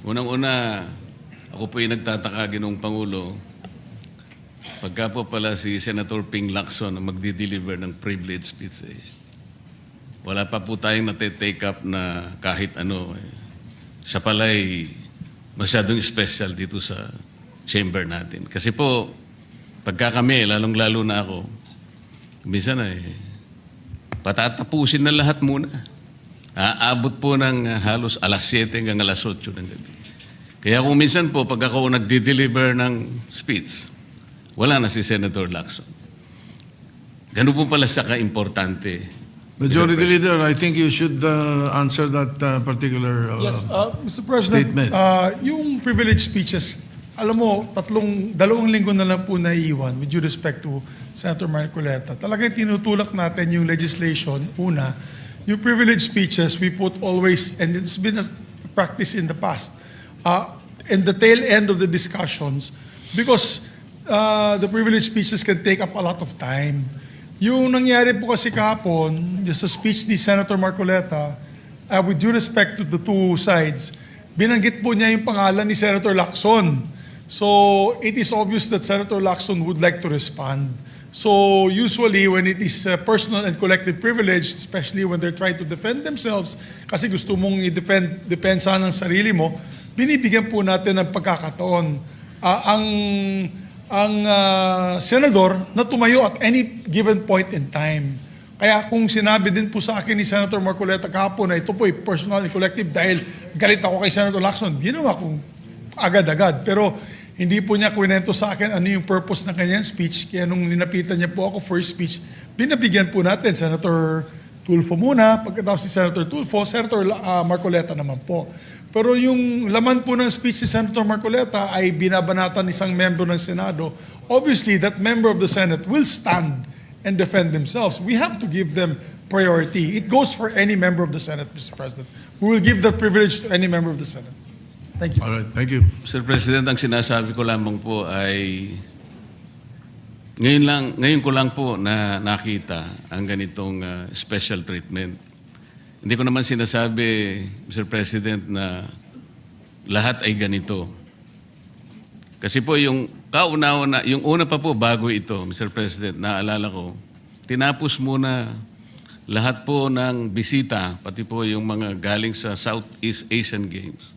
Unang-una, ako po yung nagtataka, Ginoong Pangulo, pagka po pala si Senator Ping Lacson ang magdi-deliver ng privilege speech, wala pa po tayong nate-take up na kahit ano. Siya pala ay masyadong special dito sa chamber natin. Kasi po, pagka kami, lalong-lalo na ako, minsan patatapusin na lahat muna. Aabot po ng halos alas 7 hanggang alas 8 ng gabi. Kaya kung minsan po, pag ako nagdi-deliver ng speech, wala na si Senator Lacson. Ganun po pala siya ka-importante. Majority Leader, I think you should answer that particular Yes, Mr. President, statement. yung privilege speeches, alam mo, dalawang linggo na lang po naiiwan with due respect to Senator Marcoleta. Talagang tinutulak natin yung legislation, una, yung privilege speeches, we put always, and it's been a practice in the past, in the tail end of the discussions, because the privilege speeches can take up a lot of time. Yung nangyari po kasi kahapon, just sa speech ni Senator Marcoleta, with due respect to the two sides, binanggit po niya yung pangalan ni Senator Lacson. So it is obvious that Senator Lacson would like to respond. So usually when it is personal and collective privilege, especially when they're trying to defend themselves, kasi gusto mong i-defend depensa ng sarili mo, binibigyan po natin ng pagkakataon. Ang senador na tumayo at any given point in time. Kaya kung sinabi din po sa akin ni Senator Marcoleta kahapon na ito po ay personal and collective dahil galit ako kay Senator Lacson, ginawa kong agad-agad. Pero hindi po niya kwento sa akin ano yung purpose ng kanyang speech. Kaya nung ninapitan niya po ako first speech, binabigyan po natin Senator Tulfo muna, pagkatapos si Senator Tulfo, Senator Marcoleta naman po. Pero yung laman po ng speech ni Senator Marcoleta ay binabanatan isang membro ng Senado. Obviously, that member of the Senate will stand and defend themselves. We have to give them priority. It goes for any member of the Senate, Mr. President. We will give that privilege to any member of the Senate. Thank you. All right, thank you. Sir President, ang sinasabi ko lamang po ay ngayon ko lang po na nakita ang ganitong special treatment. Hindi ko naman sinasabi, Mr. President, na lahat ay ganito. Kasi po yung yung una pa po bago ito, Mr. President, naalala ko, tinapos muna lahat po ng bisita, pati po yung mga galing sa Southeast Asian Games.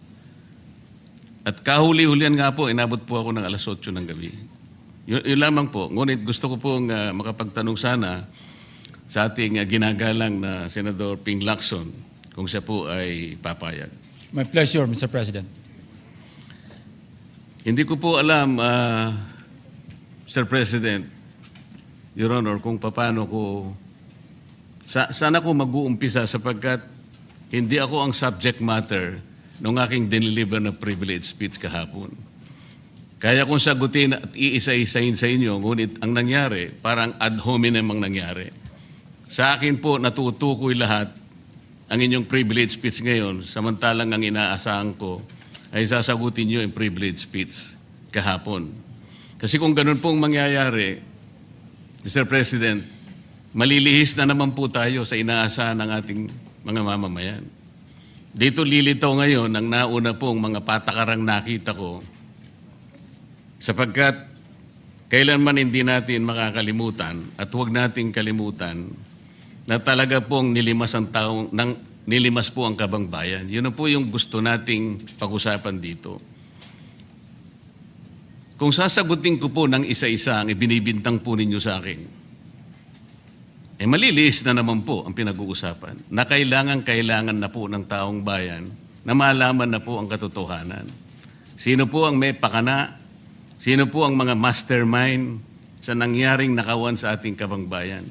At kahuli-hulian nga po, inabot po ako ng alas 8 ng gabi. Yun lamang po. Ngunit gusto ko pong makapagtanong sana sa ating ginagalang na Senador Ping Lacson kung siya po ay papayag. My pleasure, Mr. President. Hindi ko po alam, Sir President, Your Honor, kung paano ko, sana ko mag-uumpisa sapagkat hindi ako ang subject matter ng aking dineliver na privilege speech kahapon. Kaya kung sagutin at iisa-isahin sa inyo, ngunit ang nangyari, parang ad hominem ang nangyari. Sa akin po, natutukoy lahat ang inyong privilege speech ngayon, samantalang ang inaasahan ko ay sasagutin nyo yung privilege speech kahapon. Kasi kung ganun pong mangyayari, Mr. President, malilihis na naman po tayo sa inaasahan ng ating mga mamamayan. Dito lilitaw ngayon ang nauna pong mga patakarang nakita ko sapagkat kailanman hindi natin makakalimutan at huwag nating kalimutan na talaga pong nilimas po ang kabangbayan. Yun na po yung gusto nating pag-usapan dito. Kung sasagutin ko po ng isa-isa ang ibinibintang po ninyo sa akin, maliliis na naman po ang pinag-uusapan na kailangan na po ng taong bayan na malaman na po ang katotohanan. Sino po ang may pakana? Sino po ang mga mastermind sa nangyaring nakawan sa ating kabangbayan?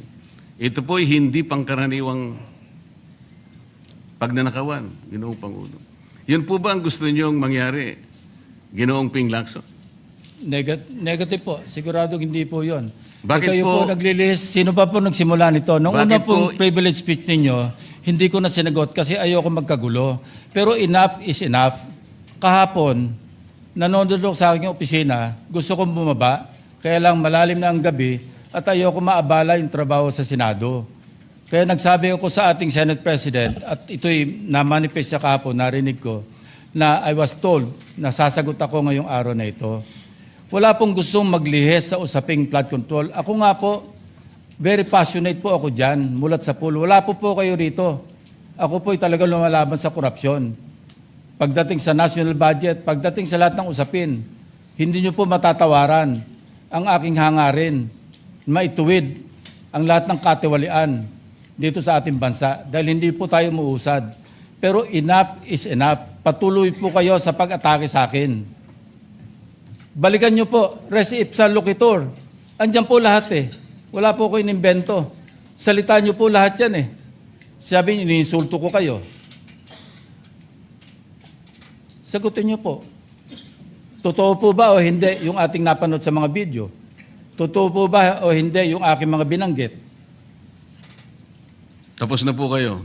Ito po ay hindi pangkaraniwang pagnanakawan, Ginoong Pangulo. Yun po ba ang gusto niyong mangyari, Ginoong Ping Lacson? Negative po. Sigurado hindi po yun. Bakit kayo po? po naglilist, sino pa po nagsimula nito? Nung una Bakit pong po? privilege speech ninyo, hindi ko na sinagot kasi ayoko magkagulo. Pero enough is enough. Kahapon, nanonood ako sa aking opisina, gusto kong bumaba, kaya lang malalim na ang gabi at ayoko maabala yung trabaho sa Senado. Kaya nagsabi ako sa ating Senate President, at ito'y na-manifest niya kahapon, narinig ko, na I was told na sasagot ako ngayong araw na ito. Wala pong gustong maglihis sa usaping flood control. Ako nga po, very passionate po ako dyan, mulat sa pool. Wala po kayo rito. Ako po'y talagang lumalaban sa korupsyon. Pagdating sa national budget, pagdating sa lahat ng usapin, hindi nyo po matatawaran ang aking hangarin, maituwid ang lahat ng katiwalian dito sa ating bansa dahil hindi po tayo muusad. Pero enough is enough. Patuloy po kayo sa pag-atake sa akin. Balikan nyo po, res ipsa loquitur. Andyan po lahat eh. Wala po ko inimbento. Salita nyo po lahat yan eh. Sabi nyo, iniinsulto ko kayo. Sagutin nyo po. Totoo po ba o hindi yung ating napanood sa mga video? Totoo po ba o hindi yung aking mga binanggit? Tapos na po kayo.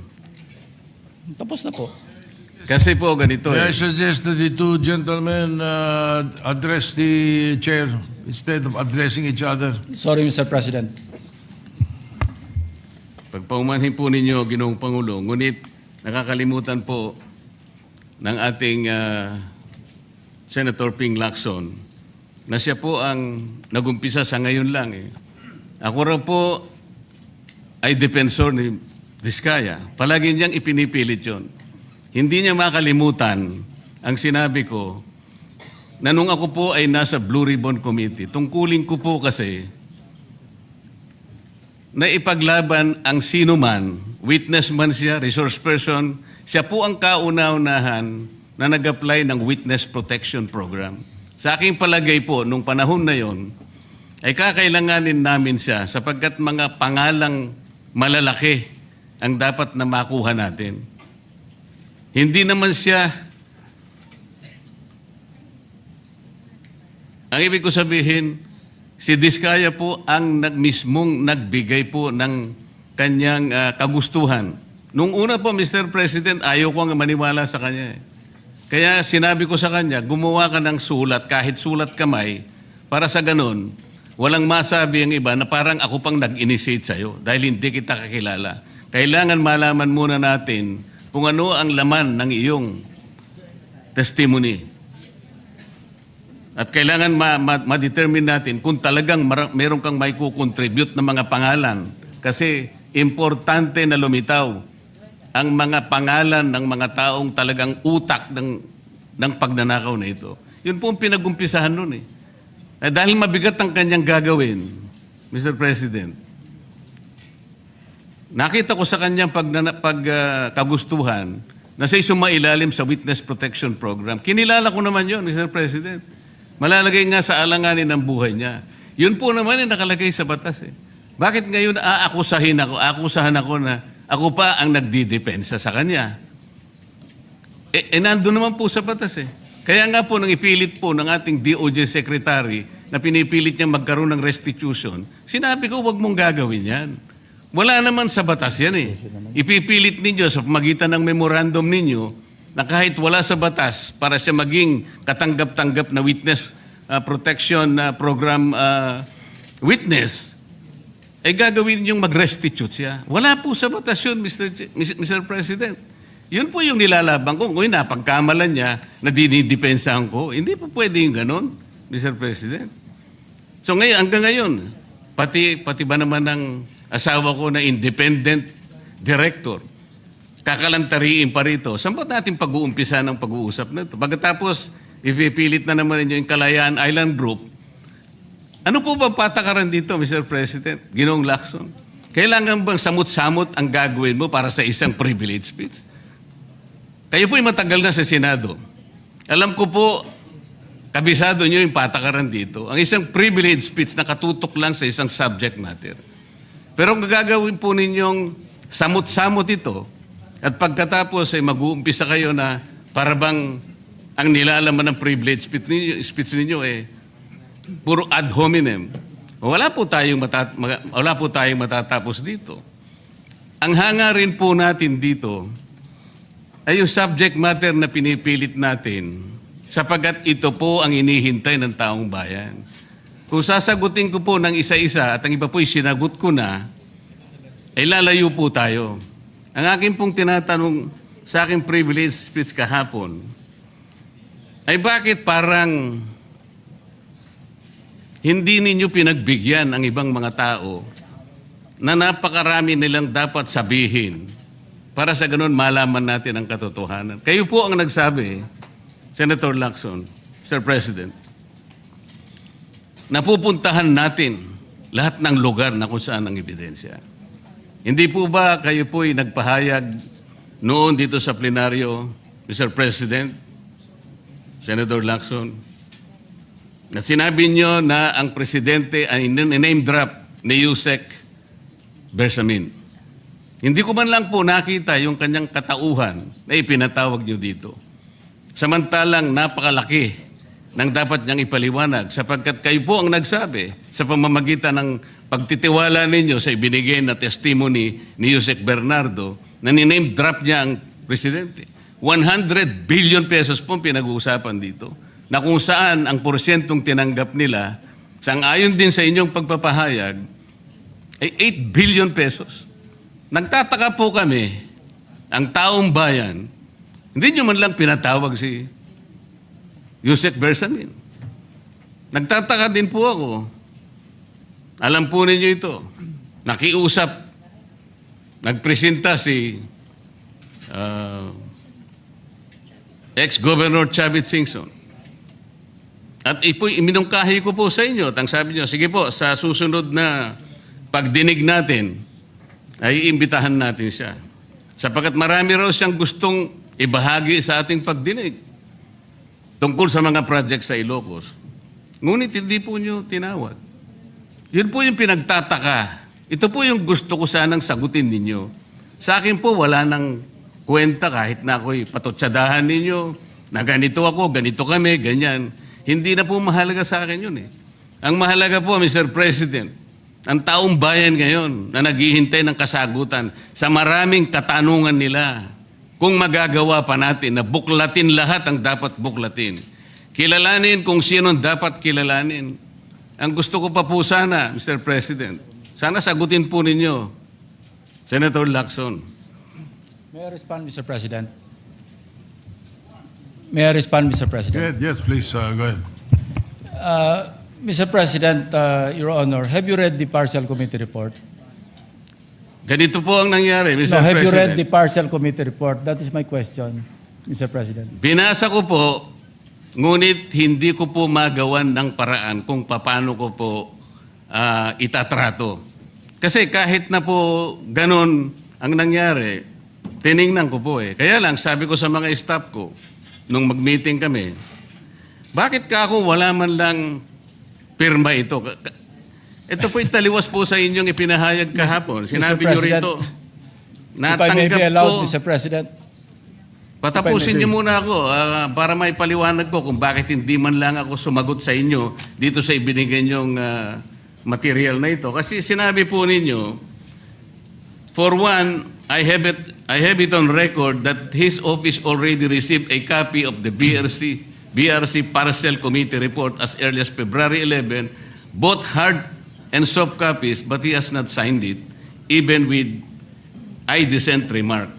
Tapos na po. Kasi po ganito May I eh. suggest that the two gentlemen address the chair instead of addressing each other? Sorry, Mr. President. Pagpaumanhin po ninyo, Ginoong Pangulo, ngunit nakakalimutan po ng ating Senator Ping Lacson na siya po ang nagumpisa sa ngayon lang eh. Ako raw po ay defensor ni Diskaya. Palagi niyang ipinipilit yon. Hindi niya makalimutan ang sinabi ko na nung ako po ay nasa Blue Ribbon Committee, tungkulin ko po kasi na ipaglaban ang sino man, witness man siya, resource person, siya po ang kauna-unahan na nag-apply ng Witness Protection Program. Sa aking palagay po, nung panahon na yon, ay kakailanganin namin siya sapagkat mga pangalang malalaki ang dapat na makuha natin. Hindi naman siya, ang ibig ko sabihin, si Diskaya po ang mismong nagbigay po ng kanyang kagustuhan. Nung una po, Mr. President, ayaw ko ang maniwala sa kanya. Kaya sinabi ko sa kanya, gumawa ka ng sulat, kahit sulat kamay, para sa ganun, walang masabi ang iba na parang ako pang nag-initiate sa'yo dahil hindi kita kakilala. Kailangan malaman muna natin kung ano ang laman ng iyong testimony. At kailangan ma-determine natin kung talagang meron kang may kukontribute na mga pangalan. Kasi importante na lumitaw ang mga pangalan ng mga taong talagang utak ng pagnanakaw na ito. Yun po ang pinag-umpisahan nun eh. Dahil mabigat ang kanyang gagawin, Mr. President, nakita ko sa kanyang kagustuhan na siya sumailalim sa Witness Protection Program. Kinilala ko naman yun, Mr. President. Malalagay nga sa alanganin ng buhay niya. Yun po naman ay nakalagay sa batas eh. Bakit ngayon aakusahan ako na ako pa ang nagdidepensa sa kanya? Nandun naman po sa batas eh. Kaya nga po nang ipilit po ng ating DOJ Secretary na pinipilit niya magkaroon ng restitution, sinabi ko huwag mong gagawin yan. Wala naman sa batas yan eh. Ipipilit ninyo sa pamagitan ng memorandum ninyo na kahit wala sa batas para siya maging katanggap-tanggap na witness protection program witness, ay gagawin ninyong mag-restitute siya. Wala po sa batas yun, Mr. President. Yun po yung nilalaban ko. Kung napagkamalan niya na dinidepensahan ko, hindi po pwede yung ganon, Mr. President. So ngayon, hanggang ngayon, pati ba naman ng asawa ko na independent director, kakalantariin pa rito. Saan ba natin pag-uumpisa ng pag-uusap na ito? Pagkatapos, ipipilit na naman ninyo yung Kalayaan Island Group. Ano po ba patakaran dito, Mr. President? Ginoong Lacson? Kailangan bang samot-samot ang gagawin mo para sa isang privilege speech? Kayo po'y matagal na sa Senado. Alam ko po, kabisado nyo yung patakaran dito. Ang isang privilege speech nakatutok lang sa isang subject matter. Pero ang gagawin po ninyong samot-samot ito at pagkatapos ay mag-uumpisa kayo na parabang ang nilalaman ng privilege speech ninyo eh puro ad hominem. Wala po tayong matatapos dito. Ang hangarin po natin dito ay yung subject matter na pinipilit natin sapagkat ito po ang inihintay ng taong bayan. Kung sasagutin ko po ng isa-isa at ang iba po'y sinagot ko na, ay lalayo po tayo. Ang akin pong tinatanong sa aking privilege speech kahapon ay bakit parang hindi ninyo pinagbigyan ang ibang mga tao na napakarami nilang dapat sabihin para sa ganun malaman natin ang katotohanan. Kayo po ang nagsabi, Senator Lacson, Mr. President, napupuntahan natin lahat ng lugar na kung saan ang ebidensya. Hindi po ba kayo po'y nagpahayag noon dito sa plenaryo, Mr. President, Senator Lacson, na sinabi nyo na ang presidente ay name drop ni Yusek Bersamin. Hindi ko man lang po nakita yung kanyang katauhan na ipinatawag nyo dito. Samantalang napakalaki ng dapat niyang ipaliwanag sapagkat kayo po ang nagsabi sa pamamagitan ng pagtitiwala ninyo sa ibinigay na testimony ni Yusek Bernardo na niname drop niya ang presidente. 100 billion pesos po pinag-uusapan dito na kung saan ang porsyentong tinanggap nila sang-ayon din sa inyong pagpapahayag ay 8 billion pesos. Nagtataka po kami, ang taong bayan, hindi nyo man lang pinatawag si Yusek Bersamin. Nagtataka din po ako. Alam po ninyo ito. Nakiusap, nagpresenta si ex-Governor Chavit Singson. At iminungkahi ko po sa inyo at ang sabi nyo, sige po, sa susunod na pagdinig natin, ay iimbitahan natin siya. Sapagkat marami raw siyang gustong ibahagi sa ating pagdinig tungkol sa mga project sa Ilocos. Ngunit hindi po nyo tinawag. Yun po yung pinagtataka. Ito po yung gusto ko sanang sagutin ninyo. Sa akin po, wala nang kwenta kahit na ako'y patutsadahan ninyo na ganito ako, ganito kami, ganyan. Hindi na po mahalaga sa akin yun eh. Ang mahalaga po, Mr. President, ang taong bayan ngayon na naghihintay ng kasagutan sa maraming katanungan nila kung magagawa pa natin na buklatin lahat ang dapat buklatin. Kilalanin kung sino dapat kilalanin. Ang gusto ko pa po sana, Mr. President, sana sagutin po ninyo, Senator Lacson. May I respond, Mr. President? May I respond, Mr. President? Yes, please, go ahead. Mr. President, Your Honor, have you read the partial committee report? Ganito po ang nangyari, Mr. No, have you read President. the partial committee report? That is my question, Mr. President. Binasa ko po, ngunit hindi ko po magawan ng paraan kung paano ko po itatrato. Kasi kahit na po ganun ang nangyari, tiningnan ko po eh. Kaya lang, sabi ko sa mga staff ko, nung mag-meeting kami, bakit ka ako wala man lang pirma ito? Ito po italiwas po sa inyong ipinahayag kahapon. Sinabi niyo rito, If I may be natanggap allowed, ko. Mr. President. Patapusin niyo muna ako para may paliwanag ko kung bakit hindi man lang ako sumagot sa inyo dito sa ibinigay niyong material na ito. Kasi sinabi po ninyo, for one, I have it on record that his office already received a copy of the BRC Parcel Committee report as early as February 11, both hard and soft copies, but he has not signed it, even with I dissent remark.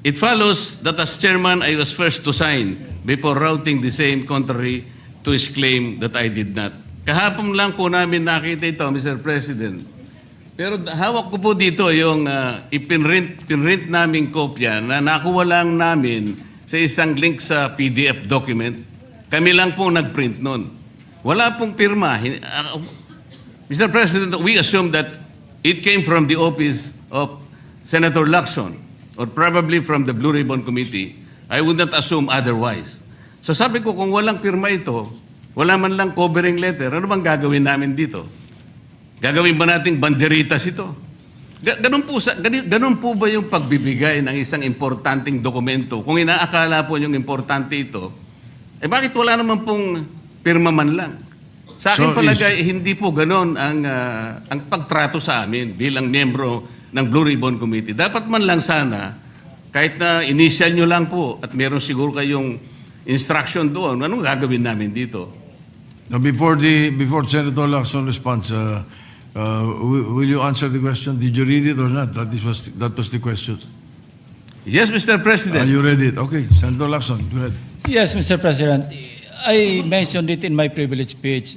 It follows that as chairman, I was first to sign before routing the same contrary to his claim that I did not. Kahapon lang po namin nakita ito, Mr. President. Pero hawak ko po dito yung ipinrint naming kopya na nakuha lang namin sa isang link sa PDF document. Kami lang po nag-print nun. Wala pong pirma. Mr. President, we assume that it came from the office of Senator Lacson or probably from the Blue Ribbon Committee. I would not assume otherwise. So sabi ko, kung walang pirma ito, wala man lang covering letter, ano bang gagawin namin dito? Gagawin ba nating banderitas ito? Ganun po ba yung pagbibigay ng isang importanteng dokumento? Kung inaakala po yung importante ito, bakit wala naman pong pirma man lang? Sa akin palagay, hindi po ganun ang pagtrato sa amin bilang miyembro ng Blue Ribbon Committee. Dapat man lang sana, kahit na initial nyo lang po at meron siguro kayong instruction doon, anong gagawin namin dito? Now, before Senator Lacson responds, will you answer the question? Did you read it or not? That was the question. Yes, Mr. Are President. you ready? Okay, Senator Lacson, go ahead. Yes, Mr. President. I mentioned it in my privilege speech.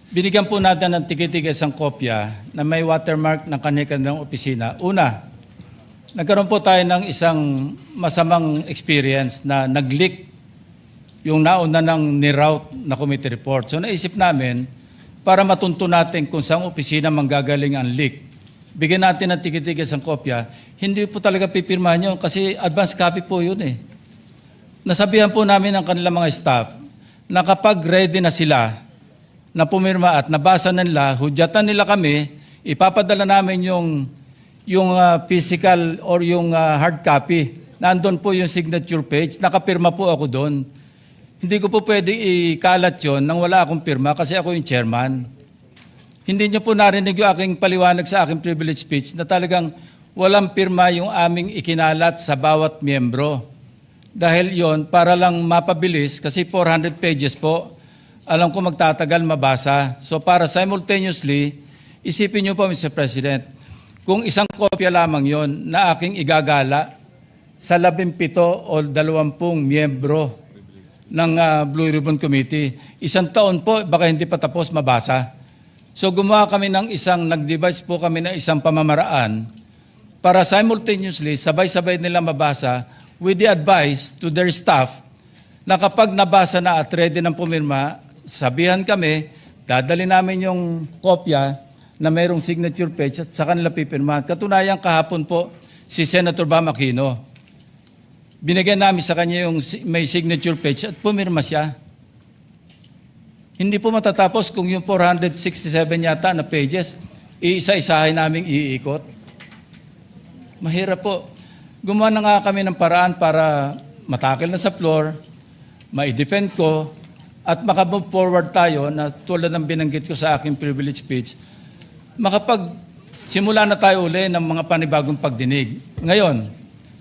Binigyan po natin ng tikitikis ang kopya na may watermark ng kanilang opisina. Una, nagkaroon po tayo ng isang masamang experience na nag-leak yung nauna ng ni-route na committee report. So naisip namin, para matunto natin kung saan opisina manggagaling ang leak, bigyan natin ng tikitikis ang kopya, hindi po talaga pipirmahan yun kasi advance copy po yun eh. Nasabihan po namin ang kanilang mga staff na kapag ready na sila na pumirma at nabasa na nila, hudyatan nila kami, ipapadala namin yung physical or yung hard copy. Nandun po yung signature page, nakapirma po ako doon. Hindi ko po pwede ikalat yun nang wala akong pirma kasi ako yung chairman. Hindi niyo po narinig yung aking paliwanag sa aking privilege speech na talagang walang pirma yung aming ikinalat sa bawat miyembro. Dahil yon para lang mapabilis kasi 400 pages po, alam ko magtatagal mabasa. So para simultaneously, isipin niyo po Mr. President, kung isang kopya lamang yon na aking igagala sa 17 o 20 miyembro ng Blue Ribbon Committee, isang taon po, baka hindi pa tapos mabasa. So gumawa kami ng nag-devise po kami ng isang pamamaraan para simultaneously, sabay-sabay nila mabasa with the advice to their staff na kapag nabasa na at ready ng pumirma, sabihan kami, dadali namin yung kopya na mayroong signature page at sa kanila pipirmahan. Katunayan kahapon po si Senator Bam Aquino. Binigyan namin sa kanya yung may signature page at pumirma siya. Hindi po matatapos kung yung 467 yata na pages, iisa-isahin namin iikot. Mahirap po. Gumawa na nga kami ng paraan para matakil na sa floor, ma-defend ko, at makabove forward tayo na tulad ng binanggit ko sa aking privilege speech, simula na tayo uli ng mga panibagong pagdinig. Ngayon,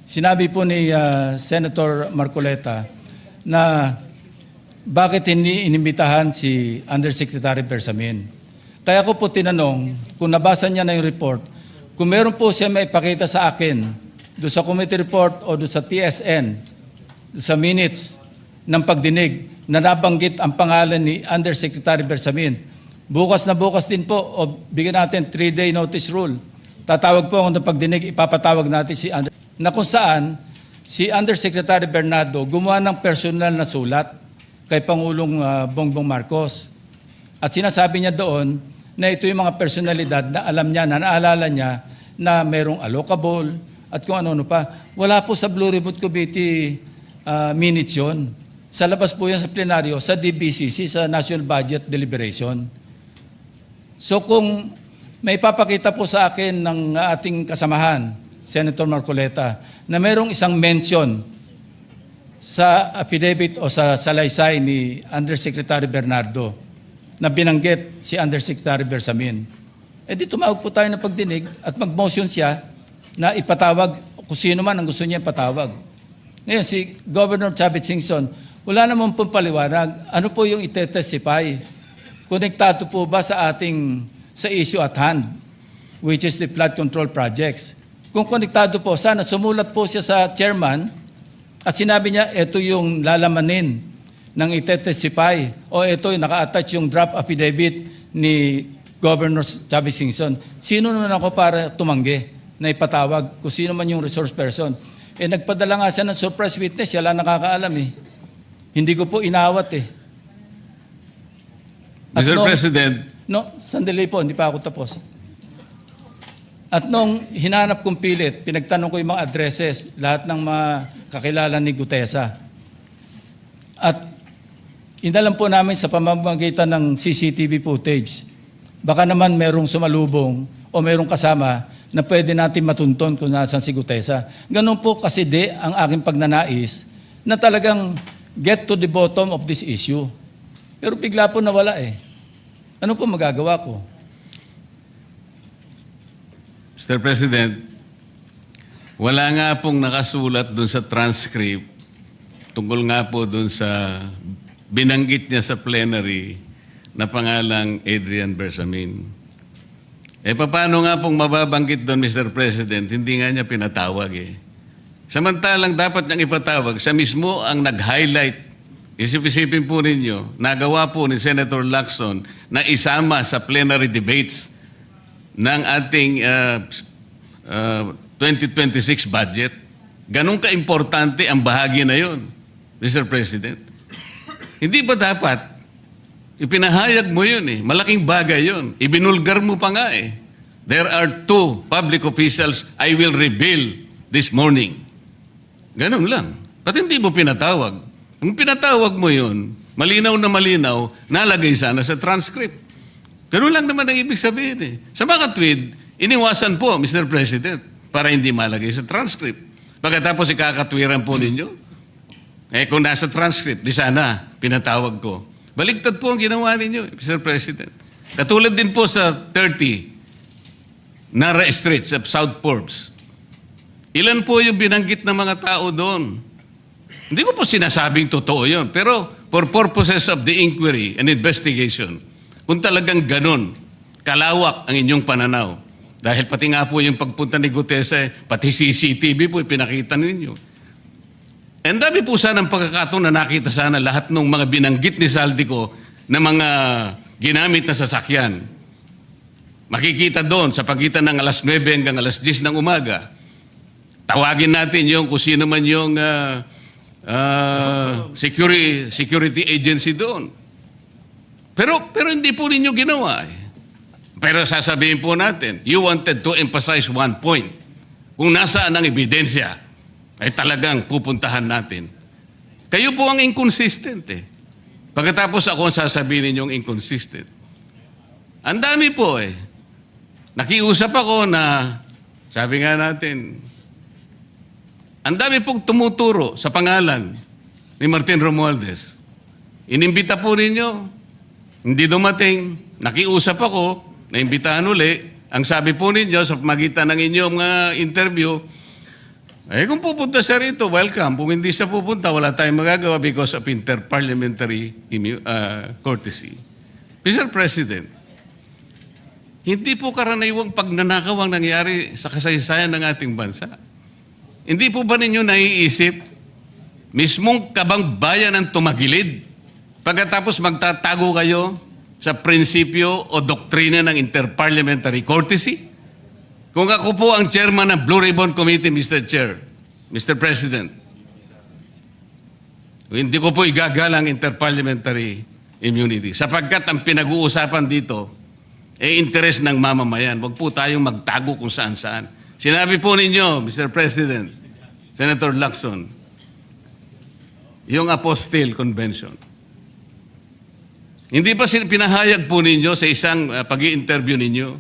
sinabi po ni Senator Marcoleta na bakit hindi inimbitahan si Undersecretary Bersamin. Kaya ko po tinanong, kung nabasa niya na yung report, kung meron po siya may ipakita sa akin doon sa committee report o doon sa TSN, doon sa minutes ng pagdinig na nabanggit ang pangalan ni Undersecretary Bersamin. Bukas na bukas din po o bigyan natin 3-day notice rule. Tatawag po ako ng pagdinig, ipapatawag natin si na kung saan si Undersecretary Bernardo gumawa ng personal na sulat kay Pangulong Bongbong Marcos. At sinasabi niya doon na ito yung mga personalidad na alam niya, na naalala niya na mayroong allocable at kung ano-ano pa. Wala po sa Blue Ribbon Committee minutes yun. Sa labas po yan sa plenaryo, sa DBCC, sa National Budget Deliberation. So kung may papakita po sa akin ng ating kasamahan, Senator Marcoleta, na mayroong isang mention sa affidavit o sa salaysay ni Undersecretary Bernardo na binanggit si Undersecretary Bersamin. Di tumawag po tayo ng pagdinig at mag-motion siya na ipatawag kung sino man ang gusto niya ipatawag. Ngayon, si Governor Chavit Singson, wala naman pong paliwanag. Ano po yung ite-testify? Konektado po ba sa issue at hand, which is the flood control projects? Kung konektado po, sana sumulat po siya sa chairman at sinabi niya, ito yung lalamanin ng ite-testify o ito yung naka-attach yung draft affidavit ni Governor Chavit Singson. Sino naman ako para tumanggi na ipatawag kung sino man yung resource person? Nagpadala nga siya ng surprise witness, siya lang nakakaalam eh. Hindi ko po inawat eh. Mr. President. No, sandali po, hindi pa ako tapos. At nung hinanap kong pilit, pinagtanong ko yung mga addresses, lahat ng mga kakilala ni Gutesa. At inalam po namin sa pamamagitan ng CCTV footage, baka naman merong sumalubong o merong kasama na pwede natin matunton kung nasan si Gutesa. Ganun po kasi ang aking pagnanais na talagang get to the bottom of this issue. Pero bigla po nawala eh. Ano po magagawa ko? Mr. President, wala nga pong nakasulat doon sa transcript tungkol nga po doon sa binanggit niya sa plenary na pangalang Adrian Bersamin. Paano nga pong mababanggit doon, Mr. President? Hindi nga niya pinatawag eh. Samantalang dapat niyang ipatawag, siya mismo ang nag-highlight. Isip-isipin po ninyo, nagawa po ni Senator Lacson na isama sa plenary debates ng ating 2026 budget. Ganun ka-importante ang bahagi na yon, Mr. President. Hindi ba dapat ipinahayag mo yun eh? Malaking bagay yun. Ibinulgar mo pa nga eh. There are 2 public officials I will reveal this morning. Ganun lang. Ba't hindi mo pinatawag? Kung pinatawag mo yun, malinaw na malinaw, nalagay sana sa transcript. Ganun lang naman ang ibig sabihin eh. Sa mga tweet, iniwasan po, Mr. President, para hindi malagay sa transcript. Pagkatapos ikakatwiran po ninyo, kung nasa transcript, di sana pinatawag ko. Baligtad po ang ginawa ninyo, Mr. President. Katulad din po sa 30 Nara Street sa South Forbes. Ilan po yung binanggit ng mga tao doon? Hindi ko po sinasabing totoo yun, pero for purposes of the inquiry and investigation, kung talagang ganun, kalawak ang inyong pananaw, dahil pati nga po yung pagpunta ni Gutesa, pati CCTV po ipinakita ninyo. And dami po sana ng pagkakataon na nakita sana lahat ng mga binanggit ni Saldico na mga ginamit na sasakyan. Makikita doon sa pagitan ng alas 9 hanggang alas 10 ng umaga. Tawagin natin yung kung sino man yung security agency doon. Pero hindi po ninyo ginawa eh. Pero sasabihin po natin, you wanted to emphasize one point. Kung nasaan ang ebidensya, ay talagang pupuntahan natin. Kayo po ang inconsistent eh. Pagkatapos ako ang sasabihin ninyong inconsistent. Ang dami po eh. Nakiusap ako na, sabi nga natin, ang dami pong tumuturo sa pangalan ni Martin Romualdez. Inimbita po ninyo, hindi dumating, nakiusap ako, naimbitahan uli. Ang sabi po ninyo sa pamagitan ng inyong interview, kung pupunta siya rito, welcome. Kung hindi siya pupunta, wala tayong magagawa because of interparliamentary courtesy. Mr. President, hindi po karaniwang pagnanakaw ang nangyari sa kasaysayan ng ating bansa. Hindi po ba ninyo naiisip, mismong kabang bayan ang tumagilid pagkatapos magtatago kayo sa prinsipyo o doktrina ng interparliamentary courtesy? Kung ako po ang chairman ng Blue Ribbon Committee, Mr. Chair, Mr. President, hindi ko po igagalang interparliamentary immunity sapagkat ang pinag-uusapan dito ay interes ng mamamayan. Huwag po tayong magtago kung saan-saan. Sinabi po ninyo, Mr. President, Senator Lacson, yung Apostille Convention. Hindi pa pinahayag po ninyo sa isang pag-i-interview ninyo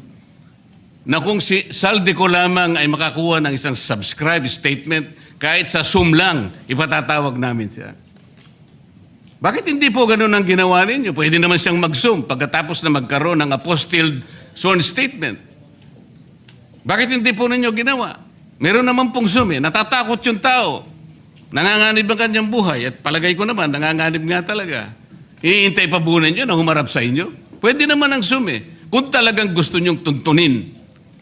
na kung si Saldico lamang ay makakuha ng isang subscribe statement, kahit sa Zoom lang, ipatatawag namin siya. Bakit hindi po ganun ang ginawa ninyo? Pwede naman siyang mag-Zoom pagkatapos na magkaroon ng apostilled sworn statement. Bakit hindi po ninyo ginawa? Meron naman pong Zoom eh. Natatakot yung tao. Nanganganib ang kanyang buhay. At palagay ko naman, nanganganib nga talaga. Iintay pa po ninyo na humarap sa inyo? Pwede naman ang Zoom eh. Kung talagang gusto nyong tuntunin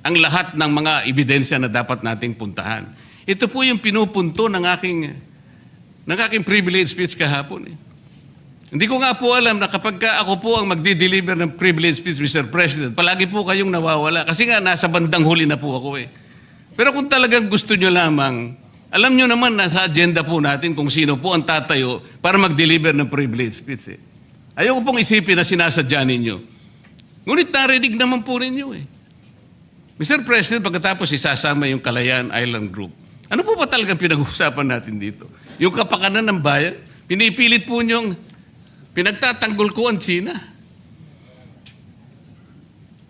ang lahat ng mga ebidensya na dapat nating puntahan. Ito po yung pinupunto ng aking privilege speech kahapon eh. Hindi ko nga po alam na kapag ako po ang magdi-deliver ng privilege speech, Mr. President, palagi po kayong nawawala. Kasi nga, nasa bandang huli na po ako eh. Pero kung talagang gusto nyo lamang, alam nyo naman na sa agenda po natin kung sino po ang tatayo para mag-deliver ng privilege speech eh. Ayoko pong isipin na sinasadya ninyo. Ngunit narinig naman po ninyo eh. Mr. President, pagkatapos isasama yung Kalayaan Island Group, ano po ba talagang pinag-uusapan natin dito? Yung kapakanan ng bayan, pinipilit po nyong pinagtatanggol ko ang China.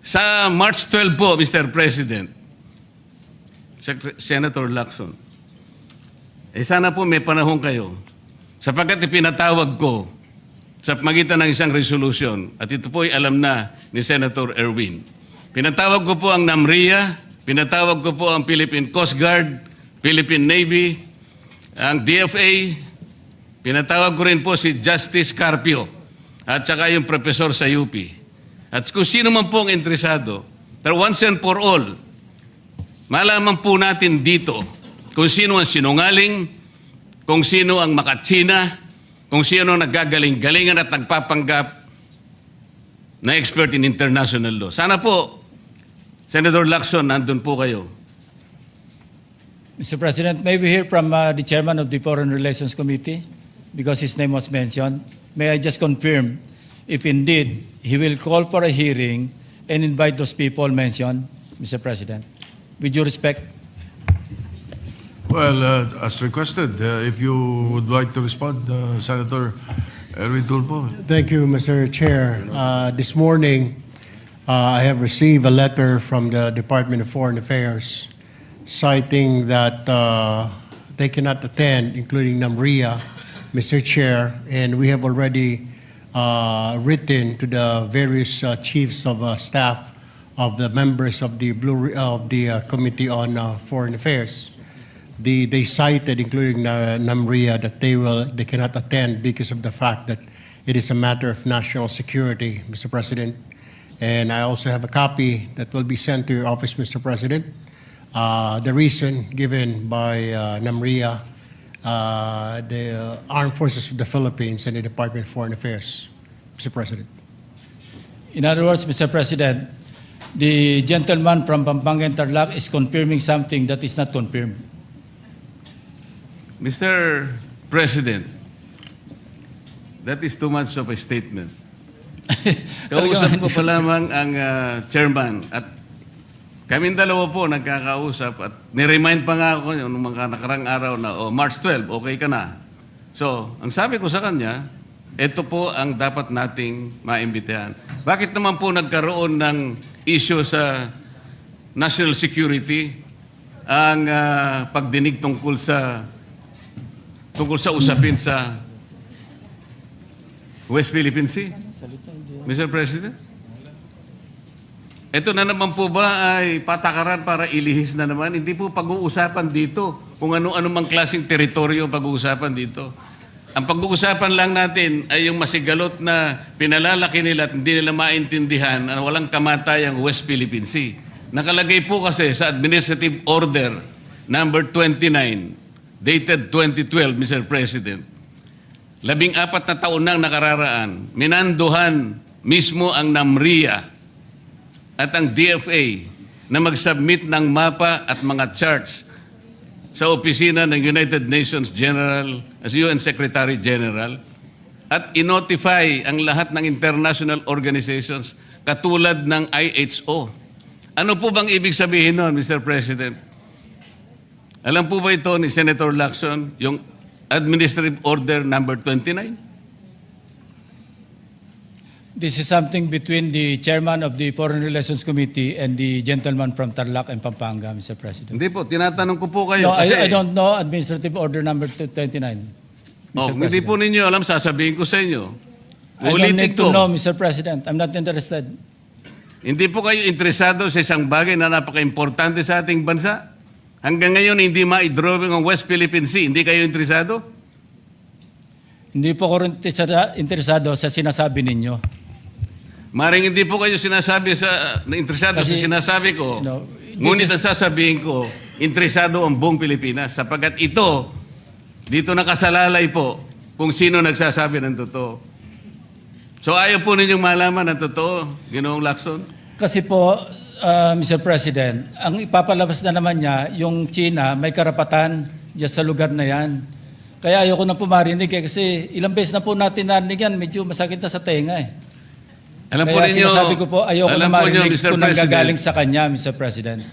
Sa March 12 po, Mr. President, Senator Lacson, sana po may panahon kayo sapagkat ipinatawag ko sa magitan ng isang resolution at ito po ay alam na ni Senator Erwin. Pinatawag ko po ang NAMRIA, pinatawag ko po ang Philippine Coast Guard, Philippine Navy, ang DFA, pinatawag ko rin po si Justice Carpio at saka yung professor sa UP. At kung sino man po ang interesado, pero once and for all, malaman po natin dito kung sino ang sinungaling, kung sino ang makatsina, kung sino ang naggagaling-galingan at nagpapanggap na expert in international law. Sana po, Senator Lacson, nandun po kayo. Mr. President, may we hear from the chairman of the Foreign Relations Committee because his name was mentioned. May I just confirm if indeed he will call for a hearing and invite those people mentioned, Mr. President? With due respect. Well, as requested, if you would like to respond, Senator Erwin Tulfo. Thank you, Mr. Chair. This morning, I have received a letter from the Department of Foreign Affairs citing that they cannot attend, including NAMRIA, Mr. Chair, and we have already written to the various chiefs of staff of the members of the Committee on Foreign Affairs. They cited, including NAMRIA, that they cannot attend because of the fact that it is a matter of national security, Mr. President. And I also have a copy that will be sent to your office, Mr. President. The reason given by NAMRIA, the Armed Forces of the Philippines, and the Department of Foreign Affairs, Mr. President. In other words, Mr. President, the gentleman from Pampanga and Tarlac is confirming something that is not confirmed. Mr. President, that is too much of a statement. Kausap ko pa lamang ang chairman at kaming dalawa po nagkakausap at niremind pa nga ako noong mga nakarang araw na March 12, okay ka na. So, ang sabi ko sa kanya, ito po ang dapat nating maimbitahan. Bakit naman po nagkaroon ng issue sa national security ang pagdinig tungkol sa usapin sa West Philippine Sea? Mr. President? Ito na naman po ba ay patakaran para ilihis na naman? Hindi po pag-uusapan dito kung ano-ano mang klaseng teritoryo pag-uusapan dito. Ang pag-uusapan lang natin ay yung masigalot na pinalalaki nila at hindi nila maintindihan na walang kamatayang West Philippine Sea. Nakalagay po kasi sa Administrative Order number 29 dated 2012, Mr. President. 14 na taon nang nakararaan, minanduhan mismo ang NAMRIA at ang DFA na mag-submit ng mapa at mga charts sa opisina ng United Nations General as UN Secretary General at inotify ang lahat ng international organizations katulad ng IHO. Ano po bang ibig sabihin nun, Mr. President? Alam po ba ito ni Senator Lacson, yung Administrative Order number 29? This is something between the chairman of the Foreign Relations Committee and the gentleman from Tarlac and Pampanga, Mr. President. Hindi po, tinatanong ko po kayo. No, kasi, I don't know Administrative Order number 29. Mr. hindi po ninyo alam, sasabihin ko sa inyo. I don't Ulitin need ko. to know, Mr. President. I'm not interested. Hindi po kayo interesado sa isang bagay na napaka-importante sa ating bansa? Hanggang ngayon, hindi ma-drawing ang West Philippine Sea. Hindi kayo interesado? Hindi po ako rin interesado sa sinasabi ninyo. Maring hindi po kayo interesado Kasi, sa sinasabi ko. no, Ngunit this ang sasabihin ko, interesado ang buong Pilipinas. Sapagkat ito, dito nakasalalay po kung sino nagsasabi ng totoo. So ayaw po ninyong malaman ang totoo, Ginoong Lacson? Kasi po, Mr. President, ang ipapalabas na naman niya, yung China, may karapatan dyan sa lugar na yan. Kaya ayoko na po marinig kasi ilang beses na po natin narinig yan, medyo masakit na sa tenga eh. Alam po Kaya ninyo, sinasabi ko po, ayoko na marinig Mr. kung nanggagaling sa kanya, Mr. President.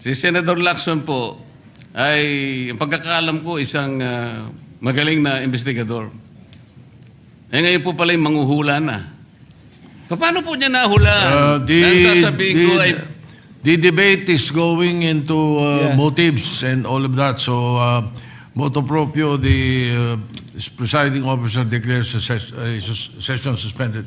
Si Senator Lacson po ay, ang pagkakaalam ko, isang magaling na investigador. Eh ngayon po pala yung manghuhula na. Paano po niya nahulaan? Ang sasabihin ko ay, The debate is going into Yeah. motives and all of that. So, motu proprio, the presiding officer declares the session suspended.